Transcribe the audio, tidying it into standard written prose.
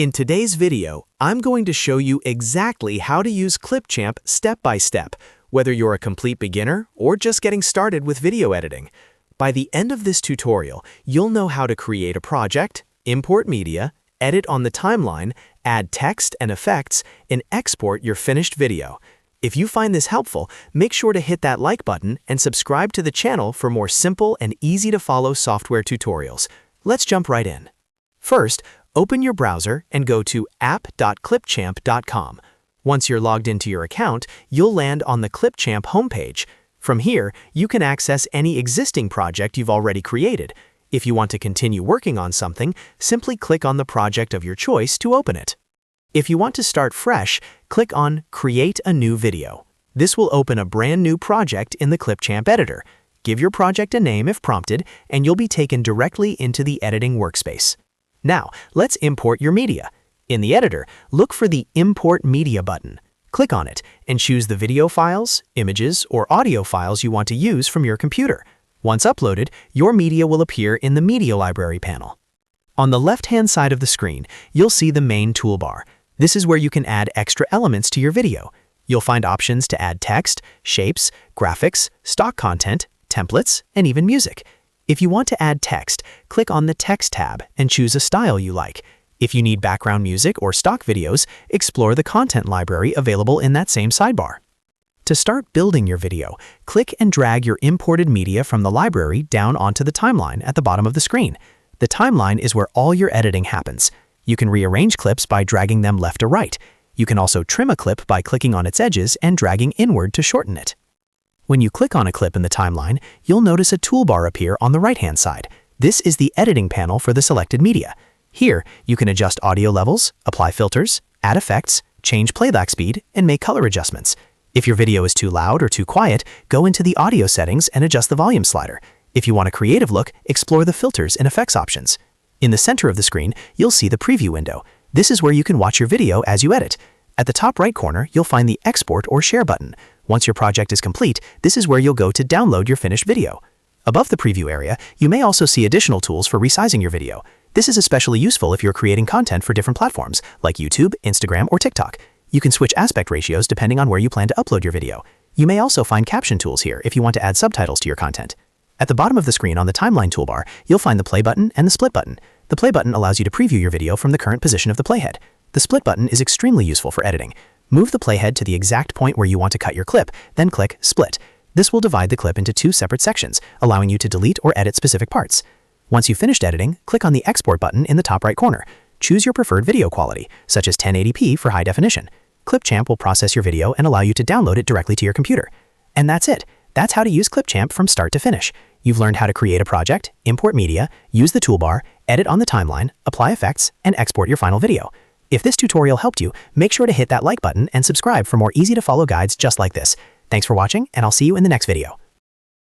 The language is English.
In today's video, I'm going to show you exactly how to use Clipchamp step by step, whether you're a complete beginner or just getting started with video editing. By the end of this tutorial, you'll know how to create a project, import media, edit on the timeline, add text and effects, and export your finished video. If you find this helpful, make sure to hit that like button and subscribe to the channel for more simple and easy-to-follow software tutorials. Let's jump right in. First, open your browser and go to app.clipchamp.com. Once you're logged into your account, you'll land on the Clipchamp homepage. From here, you can access any existing project you've already created. If you want to continue working on something, simply click on the project of your choice to open it. If you want to start fresh, click on Create a New Video. This will open a brand new project in the Clipchamp editor. Give your project a name if prompted, and you'll be taken directly into the editing workspace. Now, let's import your media. In the editor, look for the Import Media button. Click on it and choose the video files, images, or audio files you want to use from your computer. Once uploaded, your media will appear in the Media Library panel. On the left-hand side of the screen, you'll see the main toolbar. This is where you can add extra elements to your video. You'll find options to add text, shapes, graphics, stock content, templates, and even music. If you want to add text, click on the Text tab and choose a style you like. If you need background music or stock videos, explore the content library available in that same sidebar. To start building your video, click and drag your imported media from the library down onto the timeline at the bottom of the screen. The timeline is where all your editing happens. You can rearrange clips by dragging them left or right. You can also trim a clip by clicking on its edges and dragging inward to shorten it. When you click on a clip in the timeline, you'll notice a toolbar appear on the right-hand side. This is the editing panel for the selected media. Here, you can adjust audio levels, apply filters, add effects, change playback speed, and make color adjustments. If your video is too loud or too quiet, go into the audio settings and adjust the volume slider. If you want a creative look, explore the filters and effects options. In the center of the screen, you'll see the preview window. This is where you can watch your video as you edit. At the top right corner, you'll find the Export or Share button. Once your project is complete, this is where you'll go to download your finished video. Above the preview area, you may also see additional tools for resizing your video. This is especially useful if you're creating content for different platforms, like YouTube, Instagram, or TikTok. You can switch aspect ratios depending on where you plan to upload your video. You may also find caption tools here if you want to add subtitles to your content. At the bottom of the screen on the timeline toolbar, you'll find the play button and the split button. The play button allows you to preview your video from the current position of the playhead. The split button is extremely useful for editing. Move the playhead to the exact point where you want to cut your clip, then click Split. This will divide the clip into two separate sections, allowing you to delete or edit specific parts. Once you've finished editing, click on the Export button in the top right corner. Choose your preferred video quality, such as 1080p for high definition. Clipchamp will process your video and allow you to download it directly to your computer. And that's it. That's how to use Clipchamp from start to finish. You've learned how to create a project, import media, use the toolbar, edit on the timeline, apply effects, and export your final video. If this tutorial helped you, make sure to hit that like button and subscribe for more easy-to-follow guides just like this. Thanks for watching, and I'll see you in the next video.